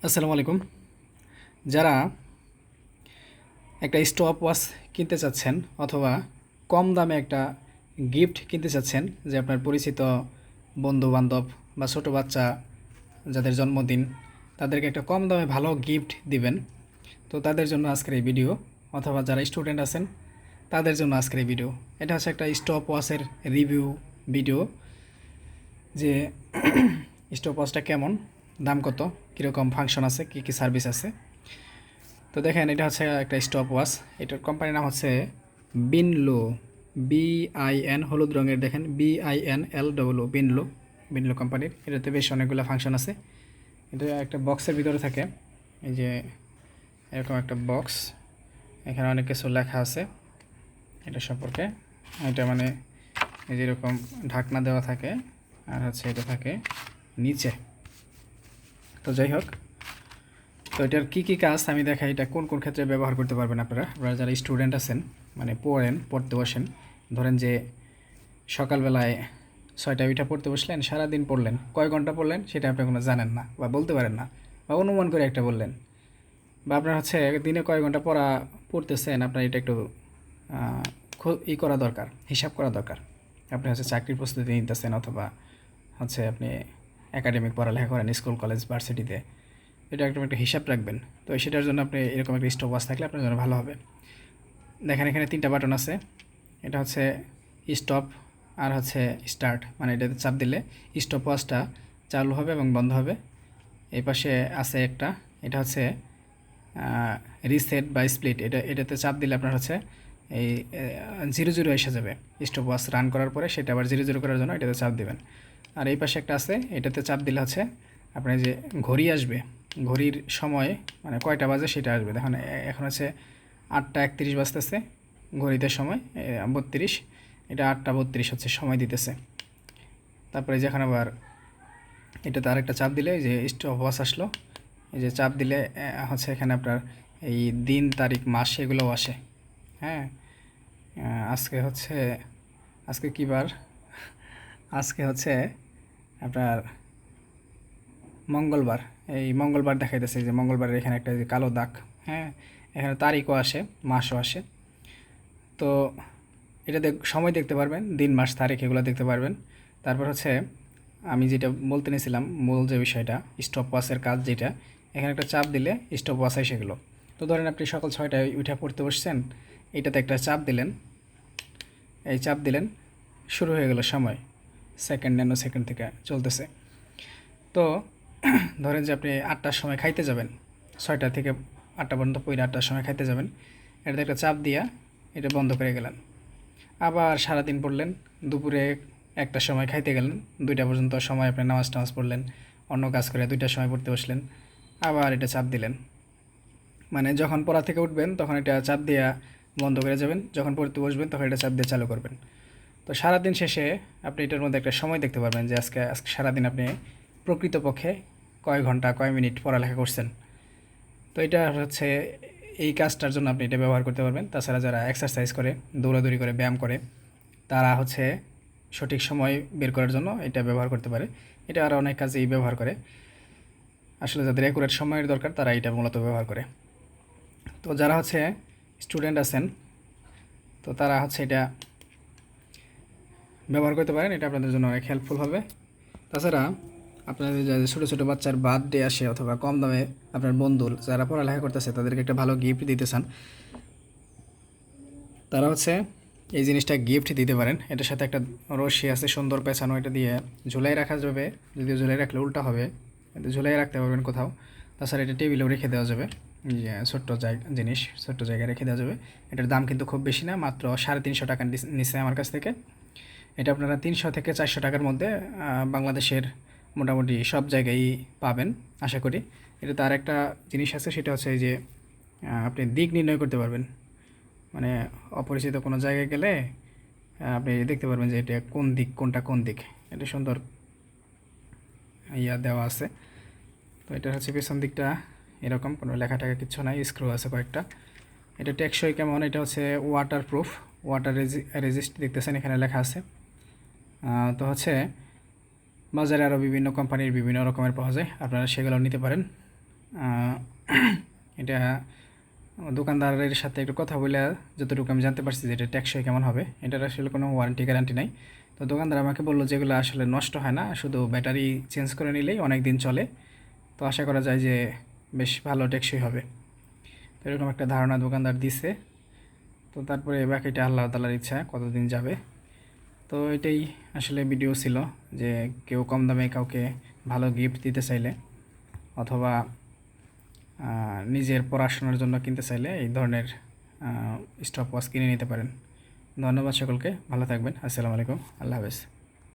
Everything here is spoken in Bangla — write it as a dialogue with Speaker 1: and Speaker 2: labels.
Speaker 1: আসসালামু আলাইকুম। যারা একটা স্টপ ওয়াচ কিনতে চাচ্ছেন অথবা কম দামে একটা গিফট কিনতে চাচ্ছেন, যে আপনার পরিচিত বন্ধু বান্ধব বা ছোটো বাচ্চা যাদের জন্মদিন, তাদেরকে একটা কম দামে ভালো গিফট দিবেন, তো তাদের জন্য আজকের এই ভিডিও। অথবা যারা স্টুডেন্ট আছেন তাদের জন্য আজকের এই ভিডিও। এটা হচ্ছে একটা স্টপ ওয়াচের রিভিউ ভিডিও, যে স্টপ ওয়াচটা কেমন, দাম কত, কীরকম ফাংশন আছে, কী কী সার্ভিস আছে। তো দেখেন, এটা হচ্ছে একটা স্টপ ওয়াচ। এটার কোম্পানির নাম হচ্ছে বিনলো, BIN, হলুদ রঙের দেখেন, BINLO, বিনলো। বিনলো কোম্পানির। এটাতে বেশ অনেকগুলো ফাংশন আছে। এটা একটা বক্সের ভিতরে থাকে, এই যে এরকম একটা বক্স। এখানে অনেক কিছু লেখা আছে এটা সম্পর্কে। এটা মানে এই যে এরকম ঢাকনা দেওয়া থাকে, আর হচ্ছে এটা থাকে নিচে। তো যাই হোক, তো এটার কী কী কাজ আমি দেখাই, এটা কোন কোন ক্ষেত্রে ব্যবহার করতে পারবেন আপনারা যারা স্টুডেন্ট আছেন, মানে পড়তে বসেন। ধরেন যে সকালবেলায় 6টায় উঠে পড়তে বসলেন, সারাদিন পড়লেন, কয় ঘন্টা পড়লেন সেটা আপনি কোনো জানেন না বা বলতে পারেন না, বা অনুমান করে একটা বললেন। বা আপনার হচ্ছে দিনে কয় ঘন্টা পড়তেছেন, আপনার এটা একটু করা দরকার, হিসাব করা দরকার। আপনি হচ্ছে চাকরির প্রস্তুতি নিতেছেন, অথবা হচ্ছে আপনি একাডেমিক পড়ালেখা করেন স্কুল কলেজ ভার্সিটিতে, এটা একটা হিসাব রাখবেন। তো সেটার জন্য আপনি এরকম একটা স্টপ ওয়াচ থাকলে আপনার জন্য ভালো হবে। দেখেন এখানে 3টা বাটন আছে। এটা হচ্ছে স্টপ, আর হচ্ছে স্টার্ট, মানে এটাতে চাপ দিলে স্টপ ওয়াচটা চালু হবে এবং বন্ধ হবে। এই পাশে আছে একটা, এটা হচ্ছে রিসেট বা স্প্লিট। এটাতে চাপ দিলে আপনার হচ্ছে এই 0 0 এসে যাবে। স্টপ ওয়াচ রান করার পরে সেটা আবার 0 0 করার জন্য এটাতে চাপ দেবেন। আর এই পাশে একটা আছে, এটাতে চাপ দিলে হচ্ছে আপনার যে ঘড়ি আসবে, ঘড়ির সময় মানে কয়টা বাজে সেটা আসবে। দেখুন এখন হচ্ছে 8টা 31 বাজতেছে, ঘড়িতে সময় 32, এটা 8টা 32 হচ্ছে সময় দিতেছে। তারপরে যেখানে আবার এটাতে আরেকটা চাপ দিলে যে স্টপ ওয়াচ আসলো, এই যে চাপ দিলে হচ্ছে এখানে আপনার এই দিন তারিখ মাস এগুলোও আসে। হ্যাঁ, আজকে কী বার, আজকে হচ্ছে আপনার মঙ্গলবার। এই মঙ্গলবার দেখাইতেছে, যে মঙ্গলবারের এখানে একটা যে কালো দাগ। হ্যাঁ, এখানে তারিখও আসে, মাসও আসে। তো এটা সময় দেখতে পারবেন, দিন মাস তারিখ এগুলো দেখতে পারবেন। তারপর হচ্ছে আমি যেটা বলতে নিয়েছিলাম, মূল যে বিষয়টা, স্টপ ওয়াচের কাজ যেটা, এখানে একটা চাপ দিলে স্টপ ওয়াচ এসে গেলো। তো ধরেন আপনি সকাল 6টায় উঠে পড়তে বসছেন, এইটাতে একটা চাপ দিলেন, এই চাপ দিলেন, শুরু হয়ে গেল সময়, সেকেন্ড ন্যানো সেকেন্ড থেকে চলতেছে। তো ধরেন যে আপনি 8টার সময় খাইতে যাবেন, 6টা থেকে 8টা পর্যন্ত পড়ে 8টার সময় খাইতে যাবেন, এটাতে একটা চাপ দিয়া এটা বন্ধ করে গেলেন। আবার সারাদিন পড়লেন, দুপুরে 1টার সময় খাইতে গেলেন, 2টা পর্যন্ত সময় আপনি নামাজ টামাজ পড়লেন, অন্য কাজ করে 2টার সময় পড়তে বসলেন, আবার এটা চাপ দিলেন। মানে যখন পড়া থেকে উঠবেন তখন এটা চাপ দিয়া বন্ধ করে যাবেন, যখন পড়তে বসবেন তখন এটা চাপ দিয়ে চালু করবেন। তো সারাদিন শেষে আপনি এটার মধ্যে একটা সময় দেখতে পারবেন, যে আজকে সারাদিন আপনি প্রকৃতপক্ষে কয় ঘন্টা কয় মিনিট পড়ালেখা করছেন। তো এটা হচ্ছে এই কাজটার জন্য আপনি এটা ব্যবহার করতে পারবেন। তাছাড়া যারা এক্সারসাইজ করে, দৌড়াদৌড়ি করে, ব্যায়াম করে, তারা হচ্ছে সঠিক সময় বের করার জন্য এটা ব্যবহার করতে পারে। এটা আরও অনেক কাজেই ব্যবহার করে। আসলে যাদের অ্যাকুরেট সময়ের দরকার তারা এটা মূলত ব্যবহার করে। তো যারা হচ্ছে স্টুডেন্ট আছেন, তো তারা হচ্ছে এটা ব্যবহার করতে পারেন, এটা আপনাদের জন্য অনেক হেল্পফুল হবে। তাছাড়া আপনাদের যাদের ছোটো ছোটো বাচ্চার বার্থডে আসে, অথবা কম দামে আপনার বন্ধু যারা পড়ালেখা করতেছে তাদেরকে একটা ভালো গিফট দিতে চান, তারা হচ্ছে এই জিনিসটা গিফট দিতে পারেন। এটার সাথে একটা রশি আছে সুন্দর পেঁচানো, এটা দিয়ে ঝুলাই রাখা যাবে। যদিও ঝুলাই রাখলে উল্টা হবে, কিন্তু ঝুলাই রাখতে পারবেন কোথাও। তাছাড়া এটা টেবিলেও রেখে দেওয়া যাবে, যে ছোট্ট জিনিস ছোট্ট জায়গায় রেখে দেওয়া যাবে। এটার দাম কিন্তু খুব বেশি না, মাত্র 350 টাকা নিচ্ছে আমার কাছ থেকে। এটা আপনারা 300 থেকে 400 টাকার মধ্যে বাংলাদেশের মোটামুটি সব জায়গায় পাবেন আশা করি। এটা তার একটা জিনিস আছে, সেটা হচ্ছে এই যে আপনি দিক নির্ণয় করতে পারবেন। মানে অপরিচিত কোনো জায়গায় গেলে আপনি দেখতে পারবেন যে এটা কোন দিক, কোনটা কোন দিক। এটা সুন্দর দেওয়া আছে। তো এটা হচ্ছে পেছন দিকটা এরকম, কোনো লেখা টাকা কিচ্ছু নাই, স্ক্রু আছে কয়েকটা। এটা টেকসই কেমন, এটা হচ্ছে ওয়াটার প্রুফ, ওয়াটার রেজিস্ট দেখতেছেন এখানে লেখা আছে। তো হচ্ছে বাজারে আরও বিভিন্ন কোম্পানির বিভিন্ন রকমের পাওয়া যায়, আপনারা সেগুলো নিতে পারেন। আহ, এটা দোকানদারের সাথে একটু কথা বলে যতটুকু আমি জানতে পারছি যে এটা টেকসই কেমন হবে, এটার আসলে কোনো ওয়ারেন্টি গ্যারান্টি নাই। তো দোকানদার আমাকে বললো যেগুলো আসলে নষ্ট হয় না, শুধু ব্যাটারি চেঞ্জ করে নিলেই অনেক দিন চলে। তো আশা করা যায় যে বেশ ভালো টেকসই হবে। তো এরকম একটা ধারণা দোকানদার দিছে। তো তারপরে বাকিটা আল্লাহ তাআলার ইচ্ছা কতদিন যাবে। তো এটাই আসলে ভিডিও ছিল, যে কেউ কম দামে কাউকে ভালো গিফট দিতে চাইলে অথবা নিজের পড়াশোনার জন্য কিনতে চাইলে এই ধরনের স্টপ ওয়াচ কিনে নিতে পারেন। ধন্যবাদ সকলকে, ভালো থাকবেন। আসসালামু আলাইকুম, আল্লাহ হাফেজ।